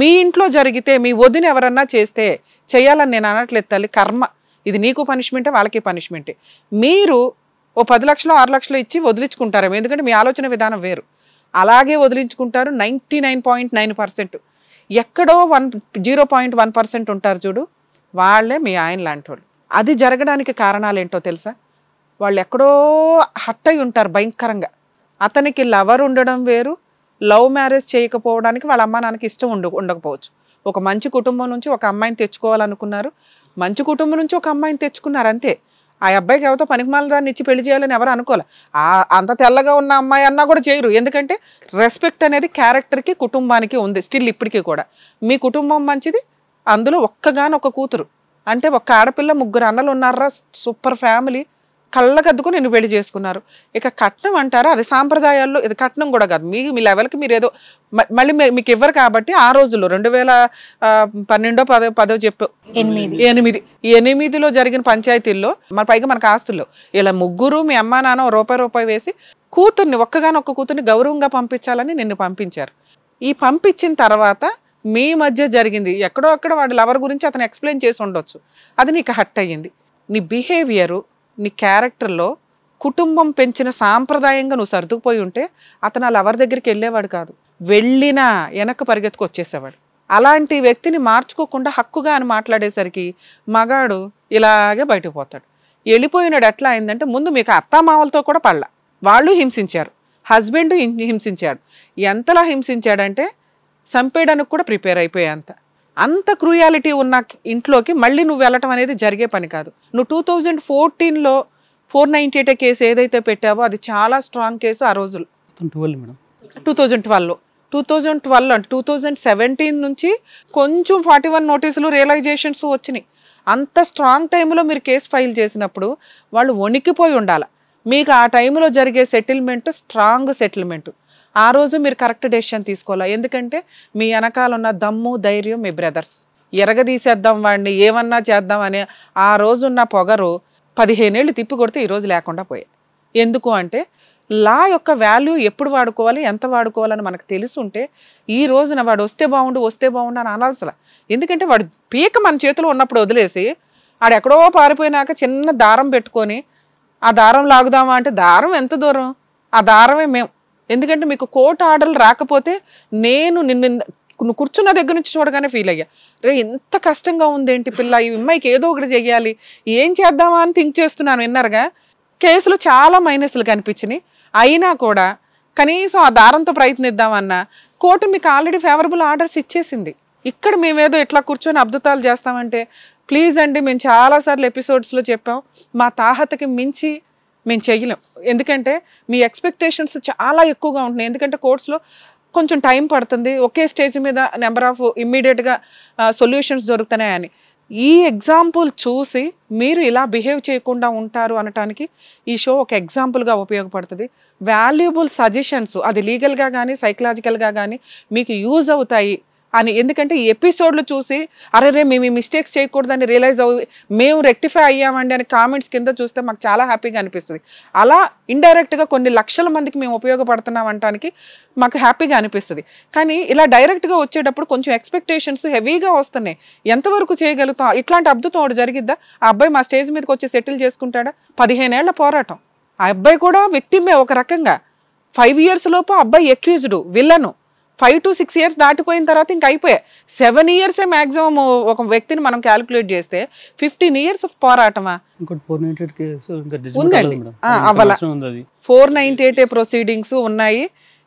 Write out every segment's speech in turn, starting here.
మీ ఇంట్లో జరిగితే మీ వదిన ఎవరన్నా చేస్తే చేయాలని నేను అనట్లేదు తల్లి, కర్మ. ఇది నీకు పనిష్మెంటే, వాళ్ళకి పనిష్మెంటే. మీరు ఓ 10 లక్షలు 6 లక్షలు ఇచ్చి వదిలించుకుంటారేమో, ఎందుకంటే మీ ఆలోచన విధానం వేరు. అలాగే వదిలించుకుంటారు 99.9%. ఎక్కడో 0.1% ఉంటారు చూడు, వాళ్ళే మీ ఆయన లాంటి వాళ్ళు. అది జరగడానికి కారణాలు ఏంటో తెలుసా? వాళ్ళు ఎక్కడో హట్ అయి ఉంటారు భయంకరంగా. అతనికి లవర్ ఉండడం వేరు, లవ్ మ్యారేజ్ చేయకపోవడానికి వాళ్ళ అమ్మ నాన్నకి ఇష్టం ఉండకపోవచ్చు. ఒక మంచి కుటుంబం నుంచి ఒక అమ్మాయిని తెచ్చుకోవాలనుకున్నారు, మంచి కుటుంబం నుంచి ఒక అమ్మాయిని తెచ్చుకున్నారు, అంతే. ఆ అబ్బాయికి ఎవరితో పనికిమాల దాన్ని ఇచ్చి పెళ్లి చేయాలని ఎవరు అనుకోలే. అంత తెల్లగా ఉన్న అమ్మాయి అన్నా కూడా చేయరు, ఎందుకంటే రెస్పెక్ట్ అనేది క్యారెక్టర్కి కుటుంబానికి ఉంది స్టిల్ ఇప్పటికీ కూడా. మీ కుటుంబం మంచిది, అందులో ఒక్కగానొక్క కూతురు, అంటే ఒక్క ఆడపిల్ల 3 అన్నలు ఉన్నారా, సూపర్ ఫ్యామిలీ, కళ్ళకద్దుకుని నిన్ను పెళ్లి చేసుకున్నారు. ఇక కట్నం అంటారా, అది సాంప్రదాయాల్లో ఇది కట్నం కూడా కాదు. మీ లెవెల్కి మీరు ఏదో మళ్ళీ మీకు ఇవ్వరు కాబట్టి ఆ రోజుల్లో 2012-10 చెప్పు 8లో జరిగిన పంచాయతీల్లో పైగా మనకు ఆస్తుల్లో ఇలా ముగ్గురు మీ అమ్మా నాన్న రూపాయి వేసి కూతుర్ని ఒక్కగానొక్క కూతుర్ని గౌరవంగా పంపించాలని నిన్ను పంపించారు. ఈ పంపించిన తర్వాత మీ మధ్య జరిగింది ఎక్కడో అక్కడ వాడి లవర్ గురించి అతను ఎక్స్ప్లెయిన్ చేసి ఉండొచ్చు, అది నీకు హట్ అయ్యింది. నీ బిహేవియరు, నీ క్యారెక్టర్లో కుటుంబం పెంచిన సాంప్రదాయంగా నువ్వు సర్దుకుపోయి ఉంటే అతను ఆ లవర్ దగ్గరికి వెళ్ళేవాడు కాదు, వెళ్ళినా వెనక్కి పరిగెత్తుకు వచ్చేసేవాడు. అలాంటి వ్యక్తిని మార్చుకోకుండా హక్కుగా అని మాట్లాడేసరికి మగాడు ఇలాగే బయటకు పోతాడు. వెళ్ళిపోయినాడు. ఎట్లా అయిందంటే ముందు మీకు అత్తామామలతో కూడా పడలా, వాళ్ళు హింసించారు, హస్బెండ్ హింసించాడు. ఎంతలా హింసించాడంటే చంపేయడానికి కూడా ప్రిపేర్ అయిపోయేంత. అంత క్రూయాలిటీ ఉన్న ఇంట్లోకి మళ్ళీ నువ్వు వెళ్ళటం అనేది జరిగే పని కాదు. నువ్వు 2014లో 498 కేసు ఏదైతే పెట్టావో అది చాలా స్ట్రాంగ్ కేసు ఆ రోజులు. 2012లో 2017 నుంచి కొంచెం 41 నోటీసులు రియలైజేషన్స్ వచ్చినాయి. అంత స్ట్రాంగ్ టైంలో మీరు కేసు ఫైల్ చేసినప్పుడు వాళ్ళు వణికిపోయి ఉండాలి. మీకు ఆ టైంలో జరిగే సెటిల్మెంట్ స్ట్రాంగ్ సెటిల్మెంట్. ఆ రోజు మీరు కరెక్ట్ డెసిషన్ తీసుకోవాలి, ఎందుకంటే మీ వెనకాల ఉన్న దమ్ము ధైర్యం మీ బ్రదర్స్. ఎరగదీసేద్దాం వాడిని, ఏమన్నా చేద్దాం అనే ఆ రోజున్న పొగరు 15 ఏళ్ళు తిప్పి కొడితే ఈరోజు లేకుండా పోయాయి. ఎందుకు అంటే లా యొక్క వాల్యూ ఎప్పుడు వాడుకోవాలి, ఎంత వాడుకోవాలని మనకు తెలుసుంటే ఈ రోజున వాడు వస్తే బాగుండు అని అనాల్సలా. ఎందుకంటే వాడు పీక మన చేతిలో ఉన్నప్పుడు వదిలేసి ఆడు ఎక్కడో పారిపోయినాక చిన్న దారం పెట్టుకొని ఆ దారం లాగుదామా అంటే దారం ఎంత దూరం, ఆ దారమే మేము. ఎందుకంటే మీకు కోర్టు ఆర్డర్లు రాకపోతే నేను నువ్వు కూర్చున్న దగ్గర నుంచి చూడగానే ఫీల్ అయ్యా, రే ఎంత కష్టంగా ఉందేంటి పిల్ల, ఈ అమ్మాయికి ఏదో ఒకటి చెయ్యాలి, ఏం చేద్దామా అని థింక్ చేస్తున్నాను. విన్నారుగా, కేసులు చాలా మైనస్లు కనిపించినాయి. అయినా కూడా కనీసం ఆ దారంతో ప్రయత్నిద్దామన్నా కోర్టు మీకు ఆల్రెడీ ఫేవరబుల్ ఆర్డర్స్ ఇచ్చేసింది. ఇక్కడ మేమేదో ఇట్లా కూర్చొని అద్భుతాలు చేస్తామంటే ప్లీజ్ అండి, మేము చాలాసార్లు ఎపిసోడ్స్లో చెప్పాం, మా తాహతకి మించి మేము చెయ్యలేం. ఎందుకంటే మీ ఎక్స్పెక్టేషన్స్ చాలా ఎక్కువగా ఉంటున్నాయి. ఎందుకంటే కోర్ట్స్లో కొంచెం టైం పడుతుంది, ఒకే స్టేజ్ మీద నెంబర్ ఆఫ్ ఇమ్మీడియట్గా సొల్యూషన్స్ దొరుకుతున్నాయని. ఈ ఎగ్జాంపుల్ చూసి మీరు ఇలా బిహేవ్ చేయకుండా ఉంటారు అనటానికి ఈ షో ఒక ఎగ్జాంపుల్గా ఉపయోగపడుతుంది. వాల్యుబుల్ సజెషన్స్, అది లీగల్గా కానీ సైకలాజికల్గా కానీ మీకు యూజ్ అవుతాయి అని. ఎందుకంటే ఈ ఎపిసోడ్లు చూసి అరే మేము ఈ మిస్టేక్స్ చేయకూడదని రియలైజ్ మేము రెక్టిఫై అయ్యామండి అని కామెంట్స్ కింద చూస్తే మాకు చాలా హ్యాపీగా అనిపిస్తుంది. అలా ఇండైరెక్ట్గా కొన్ని లక్షల మందికి మేము ఉపయోగపడుతున్నాం అనటానికి మాకు హ్యాపీగా అనిపిస్తుంది. కానీ ఇలా డైరెక్ట్గా వచ్చేటప్పుడు కొంచెం ఎక్స్పెక్టేషన్స్ హెవీగా వస్తున్నాయి. ఎంతవరకు చేయగలుగుతాం? ఇట్లాంటి అద్భుతం ఒకటి జరిగిద్దా? ఆ అబ్బాయి మా స్టేజ్ మీదకి వచ్చి సెటిల్ చేసుకుంటాడా? 15 ఏళ్ల పోరాటం. ఆ అబ్బాయి కూడా విక్టిమే ఒక రకంగా. 5 years లోపు అబ్బాయి ఎక్యూజ్డ్, విలను. 5 to 6 years దాటిపోయిన తర్వాత ఇంక అయిపోయాయి. 7 years మ్యాక్సిమం ఒక వ్యక్తిని మనం క్యాలిక్యులేట్ చేస్తే 15 years ఆఫ్ పోరాటమా ఉందండి. అవ్వాల 498 ప్రొసీడింగ్స్ ఉన్నాయి.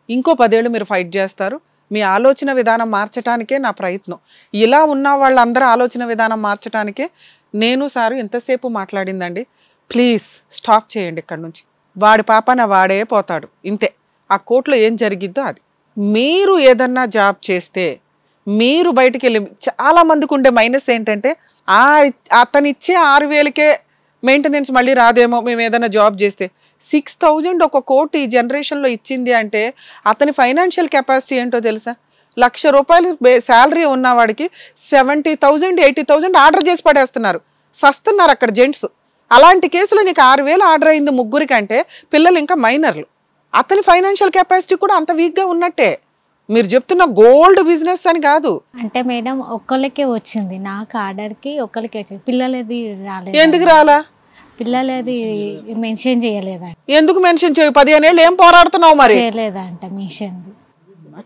ఇంకో 10 ఏళ్ళు మీరు ఫైట్ చేస్తారు. మీ ఆలోచన విధానం మార్చడానికే నా ప్రయత్నం. ఇలా ఉన్న వాళ్ళందరూ ఆలోచన విధానం మార్చడానికే నేను సారు ఎంతసేపు మాట్లాడిందండి. ప్లీజ్ స్టాప్ చేయండి. ఇక్కడ నుంచి వాడి పాపన వాడే పోతాడు, ఇంతే. ఆ కోర్టులో ఏం జరిగిద్దో అది. మీరు ఏదన్నా జాబ్ చేస్తే మీరు బయటికి వెళ్ళి, చాలా మందికి ఉండే మైనస్ ఏంటంటే అతను ఇచ్చే 6,000కే మెయింటెనెన్స్ మళ్ళీ రాదేమో మేము ఏదైనా జాబ్ చేస్తే. 6,000 ఒక కోటి ఈ జనరేషన్లో ఇచ్చింది అంటే అతని ఫైనాన్షియల్ కెపాసిటీ ఏంటో తెలుసా? ₹1,00,000 శాలరీ ఉన్నవాడికి 70,000 80,000 ఆర్డర్ చేసి పడేస్తున్నారు, సస్తున్నారు అక్కడ జెంట్స్. అలాంటి కేసులో నీకు 6,000 ఆర్డర్ అయింది ముగ్గురి కంటే, పిల్లలు ఇంకా మైనర్లు. అతని ఫైనాన్షియల్ కెపాసిటీ కూడా అంత వీక్గా ఉన్నట్టే. మీరు చెప్తున్న గోల్డ్ బిజినెస్ అని కాదు. అంటే మేడం ఒక్కళ్ళకే వచ్చింది, నాకు ఆర్డర్కి ఒక్కళ్ళకే వచ్చింది, పిల్లలది రాలేదు. ఎందుకు రాలా? పిల్లలది మెన్షన్ చేయలేదంట. ఎందుకు మెన్షన్ చేయు? 15 ఏళ్ళు ఏం పోరాడుతున్నావు మరి? చేయలేదంట మెన్షన్.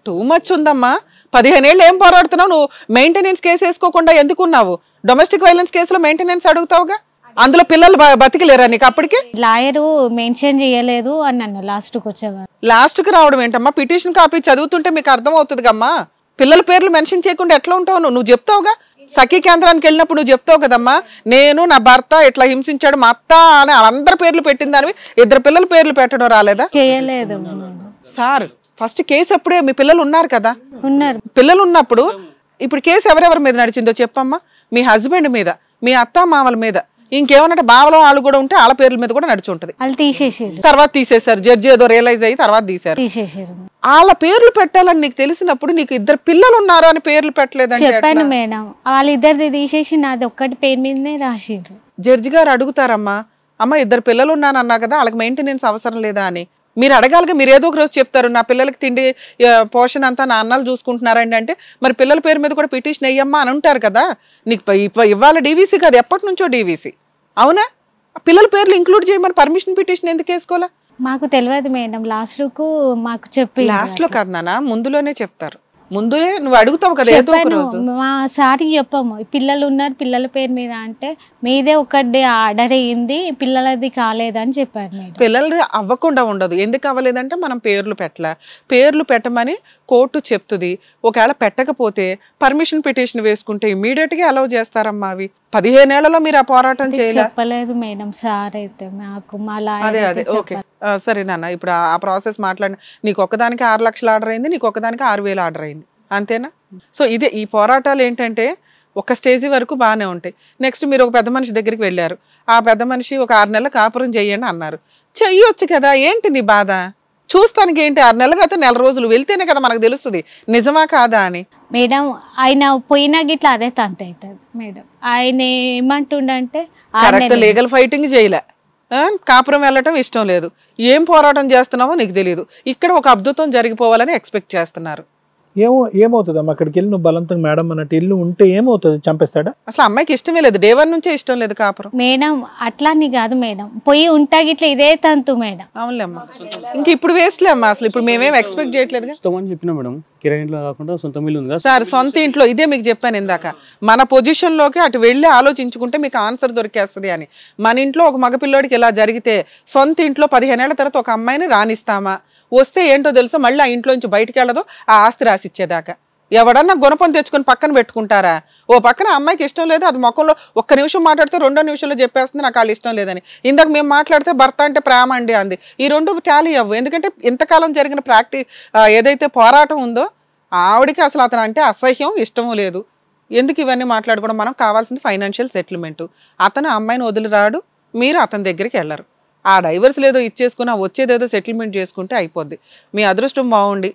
టూ మచ్ ఉందమ్మా. 15 ఏళ్ళు ఏం పోరాడుతున్నావు నువ్వు? మెయింటెనెన్స్ కేసు వేసుకోకుండా ఎందుకున్నావు? డొమెస్టిక్ వైలెన్స్ కేసులో మెయింటెనెన్స్ అడుగుతావుగా, అందులో పిల్లలు బతికిలేరా నీకు? అప్పటికి లాయరు మెన్షన్ చేయలేదు అని అన్న లాస్ట్కి వచ్చేవారు. లాస్ట్కి రావడం ఏంటమ్మా? పిటిషన్ కాపీ చదువుతుంటే మీకు అర్థం అవుతుంది కమ్మా. పిల్లల పేర్లు మెన్షన్ చేయకుండా ఎట్లా ఉంటావు నువ్వు? చెప్తావుగా, సఖీ కేంద్రానికి వెళ్ళినప్పుడు నువ్వు చెప్తావు కదమ్మా, నేను నా భర్త ఇట్లా హింసించాడు మా అత్త అని అందరి పేర్లు పెట్టిన దానివి 2 పిల్లల పేర్లు పెట్టడం రాలేదా? చేయలేదు సార్. ఫస్ట్ కేసు అప్పుడే మీ పిల్లలు ఉన్నారు కదా, ఉన్నారు. పిల్లలు ఉన్నప్పుడు ఇప్పుడు కేసు ఎవరెవరి మీద నడిచిందో చెప్పమ్మా. మీ హస్బెండ్ మీద, మీ అత్త మామల మీద, ఇంకేమన్నట్టు బావలో వాళ్ళు కూడా ఉంటే వాళ్ళ పేర్ల మీద కూడా నడిచి ఉంటది. వాళ్ళు తీసేసారు, తర్వాత తీసేశారు. జడ్జి ఏదో రియలైజ్ అయ్యి తర్వాత తీసేశారు. వాళ్ళ పేర్లు పెట్టాలని నీకు తెలిసినప్పుడు నీకు 2 పిల్లలు ఉన్నారు అని పేర్లు పెట్టలేదని చెప్పాను మేడం. వాళ్ళిద్దరిది తీసేసి నాది ఒక్కటి పేరు మీదనే రాసిరు. జడ్జి గారు అడుగుతారమ్మా, అమ్మ 2 పిల్లలు ఉన్నానన్నా కదా, వాళ్ళకి మెయింటెనెన్స్ అవసరం లేదా అని. మీరు అడగాలిగా. మీరు ఏదో ఒక రోజు చెప్తారు నా పిల్లలకి తిండి పోషణ అంతా నా అన్నాలు చూసుకుంటున్నారండి అంటే, మరి పిల్లల పేరు మీద కూడా పిటిషన్ అయ్యమ్మా అని ఉంటారు కదా. నీకు ఇవాళ డీవీసీ కాదు, ఎప్పటి నుంచో డీవీసీ. అవునా? పిల్లల పేర్లు ఇంక్లూడ్ చేయమని పర్మిషన్ పిటిషన్ ఎందుకు వేసుకోవాలా? మాకు తెలియదు మేడం. లాస్ట్ మాకు చెప్పి, లాస్ట్ లో కాదు నాన్న, ముందులోనే చెప్తారు. ముందే నువ్వు అడుగుతావు కదా ఏదో ఒక రోజు. మా సార్కి చెప్పాము పిల్లలు ఉన్నారు పిల్లల పేరు మీద అంటే, మీదే ఒకటి ఆర్డర్ అయ్యింది పిల్లలది కాలేదని చెప్పారు మేడం. పిల్లలది అవ్వకుండా ఉండదు. ఎందుకు అవ్వలేదంటే మనం పేర్లు పేర్లు పెట్టమని కోర్టు చెప్తుంది. ఒకవేళ పెట్టకపోతే పర్మిషన్ పిటిషన్ వేసుకుంటే ఇమీడియట్ గా అలౌ చేస్తారమ్మా. అవి 15 ఏళ్లలో మీరు ఆ పోరాటం చెప్పలేదు మేడం సార్ అయితే మాకు. అదే ఓకే సరే నాన్న. ఇప్పుడు ఆ ప్రాసెస్ మాట్లాడిన నీకు ఒక్కదానికి 6 లక్షలు ఆర్డర్ అయింది, నీకు ఒక్కదానికి 6,000 ఆర్డర్ అయింది, అంతేనా? సో ఇదే ఈ పోరాటాలు ఏంటంటే ఒక స్టేజ్ వరకు బాగానే ఉంటాయి. నెక్స్ట్ మీరు ఒక పెద్ద మనిషి దగ్గరికి వెళ్ళారు. ఆ పెద్ద మనిషి ఒక 6 నెలలు కాపురం చెయ్యండి అన్నారు. చెయ్యొచ్చు కదా, ఏంటి నీ బాధ? చూస్తానికి ఏంటి? 6 నెలలు అయితే 4 రోజులు వెళ్తేనే కదా మనకు తెలుస్తుంది నిజమా కాదా అని. మేడం ఆయన పోయినా గిట్లా అదే తంత అవుతుంది మేడం. ఆయన ఏమంటుండంటే కరెక్ట్ లీగల్ ఫైటింగ్ చేయలే, కాపురం వెళ్ళటం ఇష్టం లేదు, ఏం పోరాటం చేస్తున్నామో నీకు తెలియదు. ఇక్కడ ఒక అద్భుతం జరిగిపోవాలని ఎక్స్పెక్ట్ చేస్తున్నారు. ఏమవుతుంది అమ్మ? అక్కడికి వెళ్ళి నువ్వు బలంతంగా మేడం అన్నట్టు ఇల్లు ఉంటే ఏమవుతుంది? చంపేస్తాడా? అసలు అమ్మాయికి ఇష్టమే లేదు, డే 1 నుంచే ఇష్టం లేదు కాపురం. మేడం అట్లాని కాదు మేడం, పోయి ఉంటా గిట్లా ఇదే తంతు మేడం. అవునులే అమ్మా, ఇంక ఇప్పుడు వేస్ట్లే అమ్మా. అసలు ఇప్పుడు మేమేం ఎక్స్పెక్ట్ చేయట్లేదు చెప్పినా మేడం. కిరాయి ఇంట్లో కాకుండా సొంత ఇల్లు ఉంది సార్. సొంత ఇంట్లో ఇదే మీకు చెప్పాను ఇందాక, మన పొజిషన్ లోకి అటు వెళ్ళి ఆలోచించుకుంటే మీకు ఆన్సర్ దొరికేస్తుంది అని. మన ఇంట్లో ఒక మగపిల్లోడికి ఇలా జరిగితే సొంత ఇంట్లో 15 ఏళ్ల తర్వాత ఒక అమ్మాయిని రానిస్తామా? వస్తే ఏంటో తెలుసా, మళ్ళీ ఆ ఇంట్లో నుంచి బయటికి వెళ్ళదు, ఆ ఆస్తి రాసిచ్చేదాకా. ఎవడన్నా గుణపం తెచ్చుకొని పక్కన పెట్టుకుంటారా? ఓ పక్కన అమ్మాయికి ఇష్టం లేదు, అది మొక్కలో 1 నిమిషం మాట్లాడితే 2వ నిమిషంలో చెప్పేస్తుంది నాకు వాళ్ళు ఇష్టం లేదని. ఇందాక మేము మాట్లాడితే భర్త అంటే ప్రేమ అండి అంది. ఈ 2 టాలీ అవ్వు. ఎందుకంటే ఇంతకాలం జరిగిన ఏదైతే పోరాటం ఉందో ఆవిడికి అసలు అతను అంటే అసహ్యం, ఇష్టము లేదు. ఎందుకు ఇవన్నీ మాట్లాడుకోవడం? మనం కావాల్సింది ఫైనాన్షియల్ సెటిల్మెంట్. అతను అమ్మాయిని వదిలిరాడు, మీరు అతని దగ్గరికి వెళ్ళరు. ఆ డైవర్స్ లేదో ఇచ్చేసుకుని వచ్చేదేదో సెటిల్మెంట్ చేసుకుంటే అయిపోద్ది. మీ అదృష్టం బాగుండి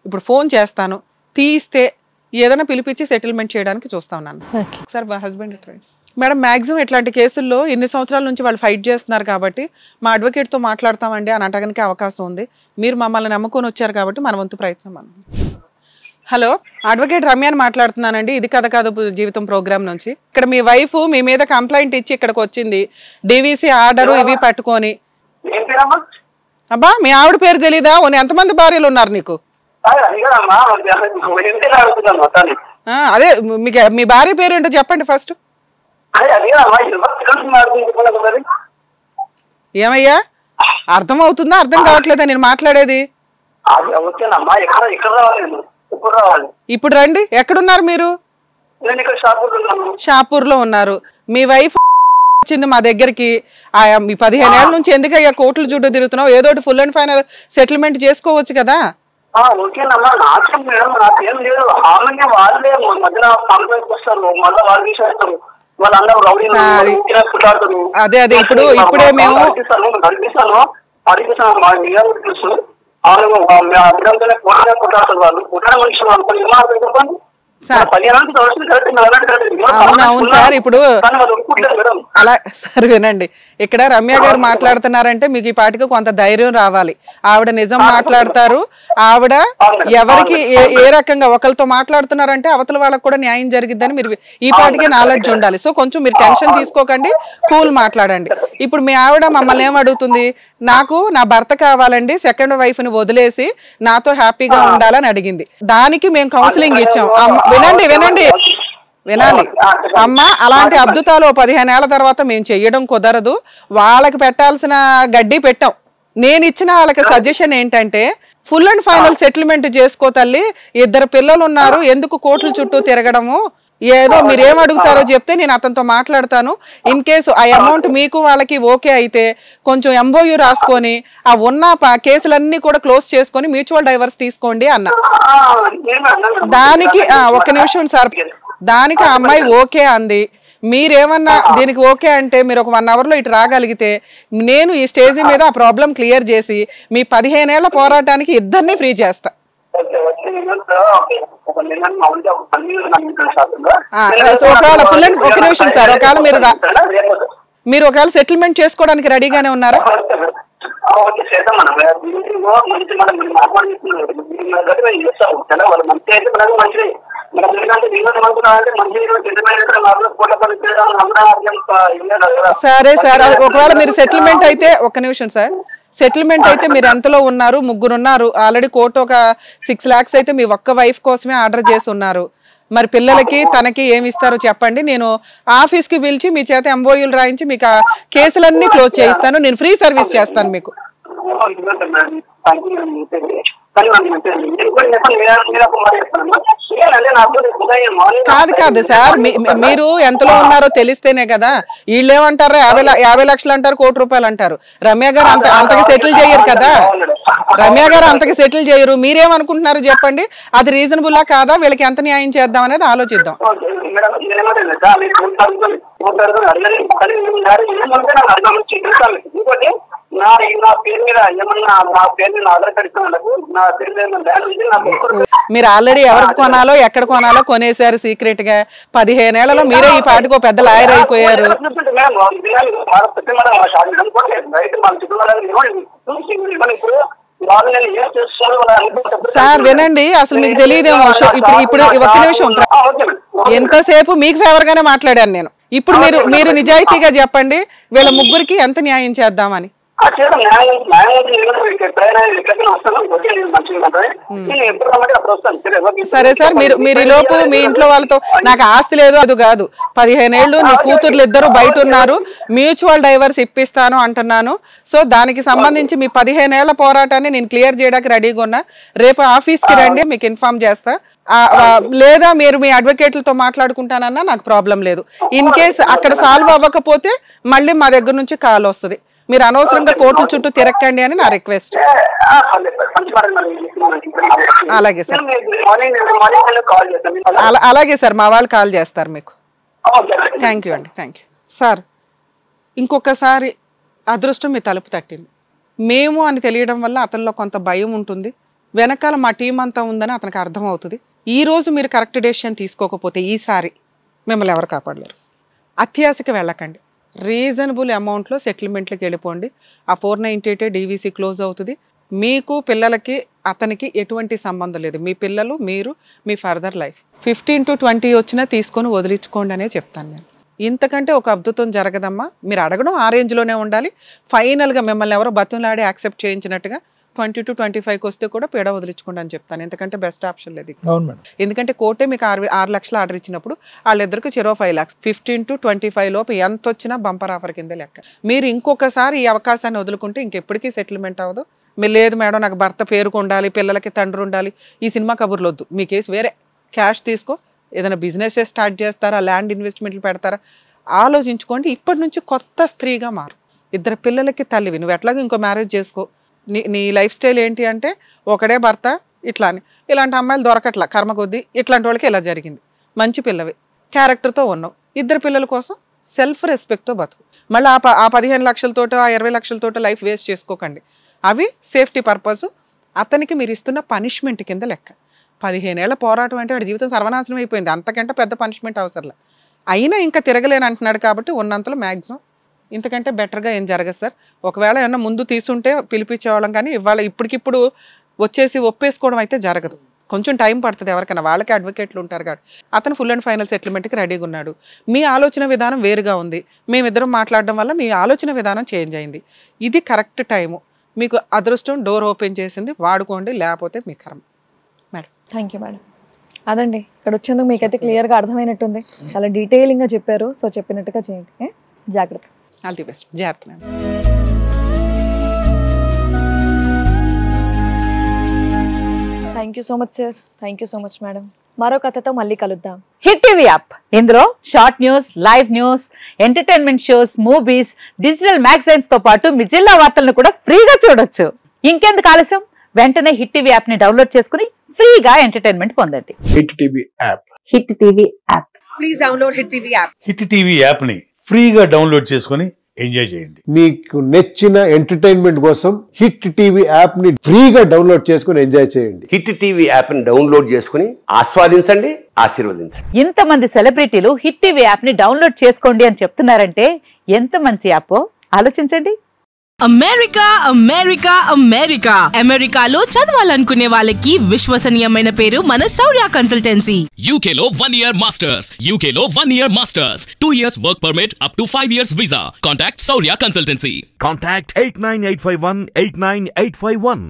ఇప్పుడు ఫోన్ చేస్తాను, తీస్తే ఏదైనా పిలిపించి సెటిల్మెంట్ చేయడానికి చూస్తా ఉన్నాను సార్. మా హస్బెండ్ ట్రై మేడం. మ్యాక్సిమం ఇట్లాంటి కేసుల్లో ఇన్ని సంవత్సరాల నుంచి వాళ్ళు ఫైట్ చేస్తున్నారు కాబట్టి మా అడ్వకేట్తో మాట్లాడతామండి అని అనడానికి అవకాశం ఉంది. మీరు మమ్మల్ని నమ్ముకొని వచ్చారు కాబట్టి మన వంతు ప్రయత్నం అన్న. హలో, అడ్వకేట్ రమ్యాని మాట్లాడుతున్నానండి. ఇది కథ కాదు జీవితం ప్రోగ్రామ్ నుంచి. ఇక్కడ మీ వైఫ్ మీ మీద కంప్లైంట్ ఇచ్చి ఇక్కడికి వచ్చింది, డీవీసీ ఆర్డర్ ఇవి పట్టుకొని. అబ్బా, మీ ఆవిడ పేరు తెలీదా? ఎంతమంది భార్యలు ఉన్నారు నీకు? అదే మీ భార్య పేరు ఏంటో చెప్పండి ఫస్ట్. ఏమయ్యా, అర్థం అవుతుందా అర్థం కావట్లేదా నేను మాట్లాడేది? ఇప్పుడు రండి. ఎక్కడున్నారు మీరు? షాపూర్ లో ఉన్నారు. మీ వైఫ్ వచ్చింది మా దగ్గరికి. మీ 15 ఏళ్ల నుంచి ఎందుకయ్యా కోర్టులు చుట్టూ తిరుగుతున్నావు? ఏదో ఫుల్ అండ్ ఫైనల్ సెటిల్మెంట్ చేసుకోవచ్చు కదా. ఓకేనమ్మా, నాకేం మేడం, నాకేం లేదు. ఆమె వాళ్ళే మధ్యన కాంప్రమైజ్ వస్తారు, మళ్ళీ వాళ్ళు తీసేస్తారు. వాళ్ళందరూ రౌడీలు పుట్టాడుతారు. అదే ఇప్పుడు ఇప్పుడే మేము నడిపిస్తాను మా నిజాలు తెలుసు. అవునవును సార్. ఇప్పుడు అలా సార్ వినండి, ఇక్కడ రమ్య గారు మాట్లాడుతున్నారంటే మీకు ఈ పాటికి కొంత ధైర్యం రావాలి. ఆవిడ నిజం మాట్లాడతారు. ఆవిడ ఎవరికి ఏ రకంగా ఒకరితో మాట్లాడుతున్నారంటే అవతల వాళ్ళకి కూడా న్యాయం జరిగిద్దని మీరు ఈ పాటికి నాలెడ్జ్ ఉండాలి. సో కొంచెం మీరు టెన్షన్ తీసుకోకండి, కూల్ మాట్లాడండి. ఇప్పుడు మీ ఆవిడ మమ్మల్ని ఏం అడుగుతుంది, నాకు నా భర్త కావాలండి, సెకండ్ వైఫ్ ని వదిలేసి నాతో హ్యాపీగా ఉండాలని అడిగింది. దానికి మేము కౌన్సిలింగ్ ఇచ్చాం. వినండి వినండి వినాలి అమ్మ, అలాంటి అద్భుతాలు 15 ఏళ్ల తర్వాత మేము చెయ్యడం కుదరదు. వాళ్ళకి పెట్టాల్సిన గడ్డి పెట్టాం. నేను ఇచ్చిన వాళ్ళకి సజెషన్ ఏంటంటే ఫుల్ అండ్ ఫైనల్ సెటిల్మెంట్ చేసుకో తల్లి, 2 పిల్లలు ఉన్నారు, ఎందుకు కోట్ల చుట్టూ తిరగడము, ఏదో మీరేం అడుగుతారో చెప్తే నేను అతనితో మాట్లాడతాను. ఇన్ కేసు ఆ అమౌంట్ మీకు వాళ్ళకి ఓకే అయితే కొంచెం ఎంఓయూ రాసుకొని ఆ ఉన్న కేసులన్నీ కూడా క్లోజ్ చేసుకొని మ్యూచువల్ డైవర్స్ తీసుకోండి అన్న. దానికి ఒక్క నిమిషం సార్, దానికి ఆ అమ్మాయి ఓకే అంది. మీరేమన్నా దీనికి ఓకే అంటే మీరు ఒక 1 hour లో ఇటు రాగలిగితే నేను ఈ స్టేజ్ మీద ఆ ప్రాబ్లం క్లియర్ చేసి మీ 15 ఏళ్ల పోరాటానికి ఇద్దరిని ఫ్రీ చేస్తా. ఒకవేళ ఒక నిమిషం సార్, ఒకవేళ మీరు ఒకవేళ సెటిల్మెంట్ చేసుకోవడానికి రెడీగానే ఉన్నారా? సరే సార్, ఒకవేళ మీరు సెటిల్మెంట్ అయితే ఒక్క నిమిషం సార్, సెటిల్మెంట్ అయితే మీరు ఎంతలో ఉన్నారు? 3 ఉన్నారు. ఆల్రెడీ కోర్టు ఒక 6 lakhs అయితే మీ ఒక్క వైఫ్ కోసమే ఆర్డర్ చేసి ఉన్నారు. మరి పిల్లలకి తనకి ఏమి ఇస్తారో చెప్పండి. నేను ఆఫీస్కి పిలిచి మీ చేత ఎంఓయూలు రాయించి మీకు ఆ కేసులన్నీ క్లోజ్ చేయిస్తాను. నేను ఫ్రీ సర్వీస్ చేస్తాను మీకు. కాదు సార్, మీరు ఎంతలో ఉన్నారో తెలిస్తేనే కదా. వీళ్ళు ఏమంటారు, 50 లక్షలు అంటారు, 1 కోటి రూపాయలు అంటారు. రమ్య గారు అంతకి సెటిల్ చేయరు కదా. రమ్య గారు అంతకి సెటిల్ చేయరు. మీరేమనుకుంటున్నారు చెప్పండి, అది రీజనబుల్లా కాదా, వీళ్ళకి ఎంత న్యాయం చేద్దాం అనేది ఆలోచిద్దాం. మీరు ఆల్రెడీ ఎవరికి కొనాలో ఎక్కడ కొనాలో కొనేసారు సీక్రెట్ గా. 15 ఏళ్లలో మీరే ఈ పాటికో పెద్ద లాయర్ అయిపోయారు. సార్ వినండి, అసలు మీకు తెలియదేమో. ఇప్పుడు ఒక్క నిమిషం, ఎంతసేపు మీకు ఫేవర్ గానే మాట్లాడాను నేను. ఇప్పుడు మీరు నిజాయితీగా చెప్పండి, వీళ్ళ ముగ్గురికి ఎంత న్యాయం చేద్దామని. సరే సార్, మీరు ఈ లోపు మీ ఇంట్లో వాళ్ళతో నాకు ఆస్తి లేదు అది కాదు, 15 ఏళ్ళు నీ కూతుర్లు ఇద్దరు బయట ఉన్నారు, మ్యూచువల్ డైవర్స్ ఇప్పిస్తాను అంటున్నాను. సో దానికి సంబంధించి మీ 15 ఏళ్ల పోరాటాన్ని నేను క్లియర్ చేయడానికి రెడీగా ఉన్నా. రేపు ఆఫీస్కి రండి, మీకు ఇన్ఫార్మ్ చేస్తా. లేదా మీరు మీ అడ్వకేట్లతో మాట్లాడుకుంటానన్నా నాకు ప్రాబ్లం లేదు. ఇన్ కేస్ అక్కడ సాల్వ్ అవ్వకపోతే మళ్ళీ మా దగ్గర నుంచి కాల్ వస్తుంది. మీరు అనవసరంగా కోర్టుల చుట్టూ తిరక్కండి అని నా రిక్వెస్ట్. అలాగే సార్, అలాగే సార్, మా వాళ్ళు కాల్ చేస్తారు మీకు. థ్యాంక్ యూ అండి, థ్యాంక్ యూ సార్. ఇంకొకసారి అదృష్టం మీ తలుపు తట్టింది. మేము అని తెలియడం వల్ల అతనిలో కొంత భయం ఉంటుంది. వెనకాల మా టీం అంతా ఉందని అతనికి అర్థమవుతుంది. ఈరోజు మీరు కరెక్ట్ డెసిషన్ తీసుకోకపోతే ఈసారి మిమ్మల్ని ఎవరు కాపాడలేరు. అత్యాశకి వెళ్ళకండి. రీజనబుల్ అమౌంట్లో సెటిల్మెంట్లకి వెళ్ళిపోండి. ఆ 498 డీవీసీ క్లోజ్ అవుతుంది. మీకు పిల్లలకి అతనికి ఎటువంటి సంబంధం లేదు. మీ పిల్లలు, మీరు, మీ ఫర్దర్ లైఫ్ 15 to 20 వచ్చినా తీసుకొని వదిలించుకోండి అనే చెప్తాను నేను. ఇంతకంటే ఒక అద్భుతం జరగదమ్మా. మీరు అడగడం ఆ రేంజ్లోనే ఉండాలి. ఫైనల్గా మిమ్మల్ని ఎవరో బతులాడి యాక్సెప్ట్ చేయించినట్టుగా 20 to 25 వస్తే కూడా పీడ వదిలించుకోండి అని చెప్తాను. ఎందుకంటే బెస్ట్ ఆప్షన్ లేదు. ఎందుకంటే కోర్టే మీకు 6 లక్షలు ఆర్డర్ ఇచ్చినప్పుడు వాళ్ళిద్దరికి చెరో 5 lakhs. 15 to 25 లోపు ఎంత వచ్చినా బంపర్ ఆఫర్ కింద లెక్క. మీరు ఇంకొకసారి ఈ అవకాశాన్ని వదులుకుంటే ఇంకెప్పటికీ సెటిల్మెంట్ అవ్వదు. మీరు లేదు మేడం నాకు భర్త పేరుకు ఉండాలి, పిల్లలకి తండ్రి ఉండాలి, ఈ సినిమా కబుర్లు వద్దు. మీ కేసు వేరే. క్యాష్ తీసుకో, ఏదైనా బిజినెస్ స్టార్ట్ చేస్తారా, ల్యాండ్ ఇన్వెస్ట్మెంట్లు పెడతారా ఆలోచించుకోండి. ఇప్పటి నుంచి కొత్త స్త్రీగా మారు. 2 పిల్లలకి తల్లివి. నువ్వు ఎట్లాగో ఇంకో మ్యారేజ్ చేసుకో. నీ లైఫ్ స్టైల్ ఏంటి అంటే ఒకడే భర్త ఇట్లా అని. ఇలాంటి అమ్మాయిలు దొరకట్లా కర్మ కొద్దీ. ఇట్లాంటి వాళ్ళకి ఇలా జరిగింది. మంచి పిల్లవి, క్యారెక్టర్తో ఉన్నావు. 2 పిల్లల కోసం సెల్ఫ్ రెస్పెక్ట్తో బతుకు. మళ్ళీ ఆ 15 లక్షలతోటో ఆ 20 లక్షలతోటో లైఫ్ వేస్ట్ చేసుకోకండి. అవి సేఫ్టీ పర్పస్. అతనికి మీరు ఇస్తున్న పనిష్మెంట్ కింద లెక్క. 15 ఏళ్ల పోరాటం అంటే వాడి జీవితం సర్వనాశనం అయిపోయింది. అంతకంటే పెద్ద పనిష్మెంట్ అవసరంలే. అయినా ఇంకా తిరగలేని అంటున్నాడు కాబట్టి ఉన్నంతలో మ్యాక్సిమం ఇంతకంటే బెటర్గా ఏం జరగదు సార్. ఒకవేళ ఏమన్నా ముందు తీసుంటే పిలిపించేవాళ్ళం, కానీ ఇవాళ ఇప్పటికిప్పుడు వచ్చేసి ఒప్పేసుకోవడం అయితే జరగదు. కొంచెం టైం పడుతుంది ఎవరికైనా, వాళ్ళకి అడ్వకేట్లు ఉంటారు కాబట్టి. అతను ఫుల్ అండ్ ఫైనల్ సెటిల్మెంట్కి రెడీగా ఉన్నాడు. మీ ఆలోచన విధానం వేరుగా ఉంది, మేమిద్దరం మాట్లాడడం వల్ల మీ ఆలోచన విధానం చేంజ్ అయింది. ఇది కరెక్ట్ టైము. మీకు అదృష్టం డోర్ ఓపెన్ చేసింది, వాడుకోండి, లేకపోతే మీ కర్మ. Madam thank you madam. అదండి, ఇక్కడ వచ్చేందుకు మీకైతే క్లియర్గా అర్థమైనట్టుంది, చాలా డీటెయిలింగ్గా చెప్పారు. సో చెప్పినట్టుగా చేయండి, జాగ్రత్త. All the best. జాగ్రత్త madam. Thank you so much sir. Thank you so much madam. మరో కథతో మళ్ళీ కలుద్దాం. హిట్ టీవీ యాప్, ఇందులో short news, live news, entertainment shows, movies, digital magazines తో పాటు మీ జిల్లా వార్తలను కూడా ఫ్రీగా చూడొచ్చు. ఇంకెందుకు ఆలస్యం, వెంటనే హిట్ టీవీ యాప్ ని డౌన్లోడ్ చేసుకుని ఫ్రీగా ఎంటర్టైన్మెంట్ పొందండి. Hit TV app. Hit TV app. Please download hit TV app. Hit TV app ని ఫ్రీగా డౌన్లోడ్ చేసుకుని ఎంజాయ్ చేయండి. మీకు నచ్చిన ఎంటర్టైన్మెంట్ కోసం హిట్ టీవీ యాప్ ని ఫ్రీగా డౌన్లోడ్ చేసుకుని ఎంజాయ్ చేయండి. హిట్ టీవీ యాప్ ని డౌన్లోడ్ చేసుకుని ఆస్వాదించండి, ఆశీర్వదించండి. ఇంతమంది సెలబ్రిటీలు హిట్ టీవీ యాప్ ని డౌన్లోడ్ చేసుకోండి అని చెప్తున్నారంటే ఎంత మంచి యాప్ ఆలోచించండి. అమెరికా అమెరికా అమెరికా అమెరికాలో చదవాలనుకునే వాళ్ళకి విశ్వసనీయమైన పేరు మన శౌర్య కన్సల్టెన్సీ. UK లో 1 year masters, UK లో 1 year masters, 2 years work permit up to 5 years visa. Contact Saurya Consultancy. Contact 89851 89851.